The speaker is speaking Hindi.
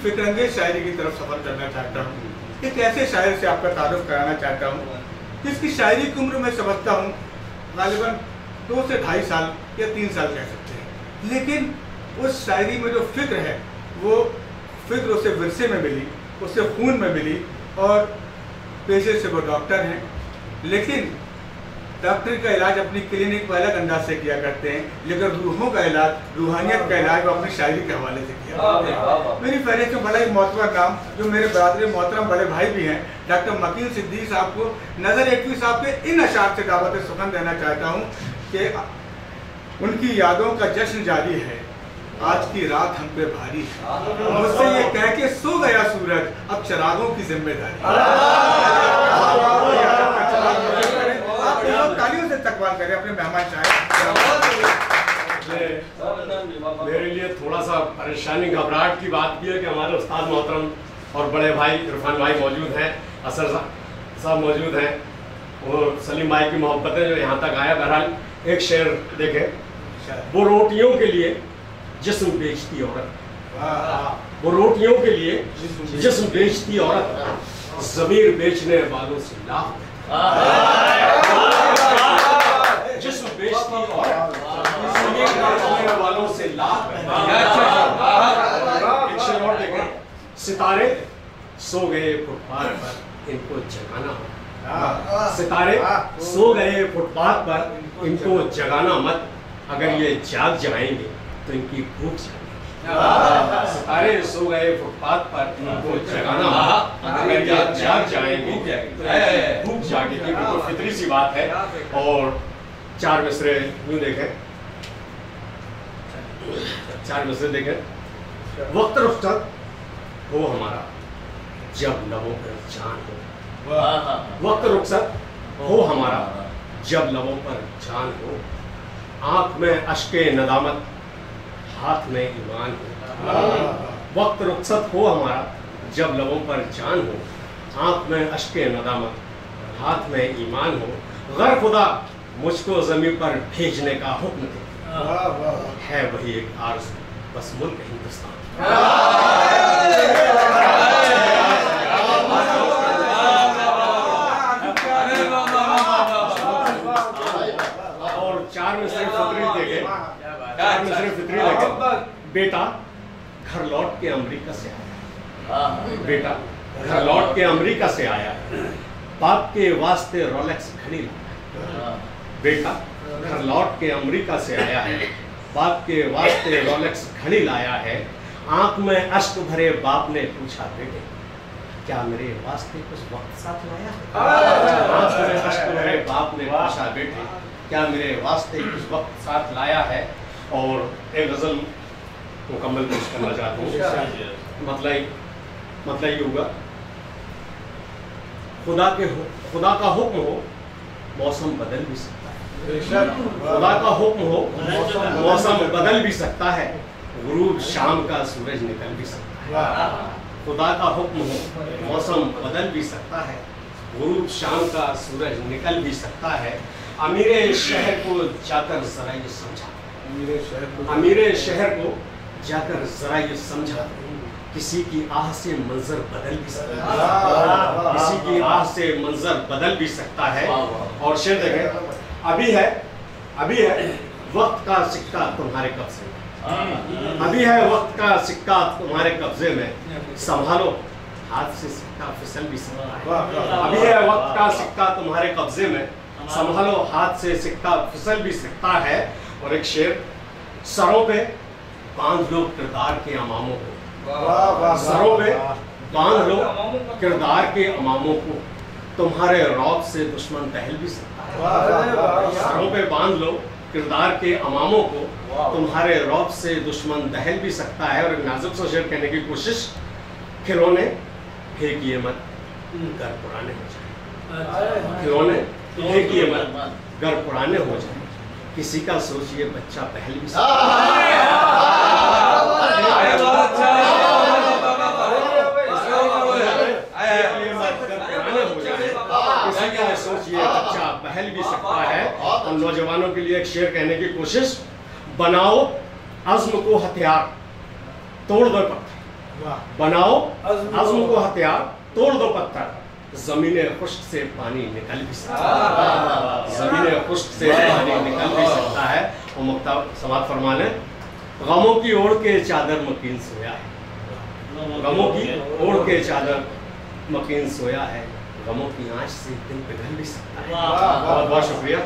फिक्रंगेज शायरी की तरफ सफर करना चाहता हूँ। एक ऐसे शायर से आपका तारुफ कराना चाहता हूँ जिसकी शायरी की उम्र मैं समझता हूँ गालिबन 2 से 2.5 साल या 3 साल कह सकते हैं, लेकिन उस शायरी में जो फिक्र है वो फिक्र उसे विरसे में मिली, उसे खून में मिली। और पेशे से वो डॉक्टर हैं, लेकिन डॉक्टरी का इलाज अपनी क्लिनिक पर अलग अंदाज से किया करते हैं, लेकिन रूहों का इलाज, रूहानियत का इलाज वो अपनी शायरी के हवाले से किया करते हैं। मेरी फहरिस्त में बड़ा ही मोतबर नाम, जो मेरे बरादरी मोहतरम बड़े भाई भी हैं, डॉक्टर मकीन सिद्दीकी साहब को नज़र एकवी साहब के इन अशार से दावत सुखन देना चाहता हूँ कि उनकी यादों का जश्न जारी है, आज की रात हम पे भारी है, मुझसे ये कह के सो गया सूरज, अब चिरागों की जिम्मेदारी। तालियों से इस्तकबाल करें अपने मेहमान शायर। मेरे लिए थोड़ा सा परेशानी घबराहट की बात भी है कि हमारे उस्ताद मोहतरम और बड़े भाई इरफान भाई मौजूद हैं, असर साहब मौजूद हैं, और सलीम भाई की मोहब्बतें जो यहाँ तक आया। बहरहाल एक शेर देखें, वो रोटियों के लिए जिस्म बेचती औरत, वो रोटियों के लिए जिस्म बेचती औरत, ज़मीर बेचने वालों से लाभ, जिस्म बेचती औरत, ज़मीर बेचने वालों से लाभ। एक शेर और देखें, सितारे सो गए फुटपाथ पर, इनको जगाना मत। सितारे सो गए फुटपाथ पर, इनको जगाना मत, अगर ये जाग जाएंगे तो इनकी भूख जाएगी। सितारे सो गए फुटपाथ पर, इनको जगाना मत, अगर ये जाग जाएंगे तो भूख जागेगी। बिल्कुल फितरी सी बात है। और 4 मिसरे यूं देखें, 4 मिसरे देखें, वक्त रुखसत हो हमारा जब लबों पर जान हो, वक्त रुखसत हो हमारा जब लबों पर जान हो, आंख में अश्के नदामत, हाथ में ईमान हो। वक्त रुखसत हो हमारा जब लबों पर जान हो, आंख में अश्के नदामत, हाथ में ईमान हो। गर खुदा मुझको ज़मीन पर भेजने का हुक्म दे, है वही एक आरज़ू, बस मुल्क हिंदुस्तान। और 4 में सिर्फ फितरी देखे, बेटा घर लौट के अमेरिका से आया, बेटा घर लौट के अमेरिका से आया, बाप के वास्ते रोलेक्स घड़ी लाया। बेटा घर लौट के अमेरिका से आया है, बाप के वास्ते रोलेक्स घड़ी लाया है। आंख में अश्क भरे बाप ने पूछा, बेटे क्या मेरे वास्ते कुछ वक्त साथ लाया है? आंख में अश्क भरे बाप ने पूछा, बेटे क्या मेरे वास्ते कुछ वक्त साथ लाया है। और एक गज़ल मुकम्मल पेश करना चाहता हूँ। मतलब ये होगा, खुदा का हुक्म हो मौसम बदल भी सकता है, खुदा का हुक्म हो मौसम बदल भी सकता है, गुरूब शाम का सूरज निकल भी सकता है। खुदा का हुक्म हो मौसम बदल भी सकता है, गुरूब शाम का सूरज निकल भी सकता है। अमीरे शहर को जाकर जरा ये समझा, अमीरे शहर को जाकर जरा ये समझा, किसी की आह से मंजर बदल भी सकता है, किसी की आह से मंजर बदल भी सकता है। और शेर देखें, अभी है वक्त का सिक्का तुम्हारे कब्जे में, अभी है वक्त का सिक्का तुम्हारे कब्जे में, संभालो हाथ से सिक्का फिसल भी सकता है। अभी है वक्त का सिक्का तुम्हारे कब्जे में, संभालो हाथ से सिक्का फिसल भी सकता है। और एक शेर, सरों पे बांध लो किरदार के अमामों को, सरों पे बांध लो किरदार के अमामों को, तुम्हारे रौब से दुश्मन टहल भी सकता है। सरों पे बांध लो किरदार के अमामों को, तुम्हारे रौब से दुश्मन दहल भी सकता है। और नाजुक सा शेर कहने की कोशिश, खिलौने फेंकिए मत घर पुराने हो जाए, खिलौने फेंकिए मत घर पुराने हो जाए, किसी का सोचिए बच्चा पहल भी सकता है, सोचिए बच्चा पहल भी सकता है। और नौजवानों के लिए एक शेर कहने की कोशिश, बनाओ अज़्म को हथियार, तोड़ दो पत्थर, बनाओ अज़्म को हथियार, तोड़ दो पत्थर, ज़मीने खुश्क से पानी निकल भी सकता है, ज़मीने खुश्क से पानी निकल भी सकता है। और मुक्ता समात फरमाने, गमों की ओढ़ के चादर मकीन सोया है, गमों की ओढ़ के चादर मकीन सोया है, गमों की आंच से दिन पिघल भी सकता है। बहुत बहुत शुक्रिया।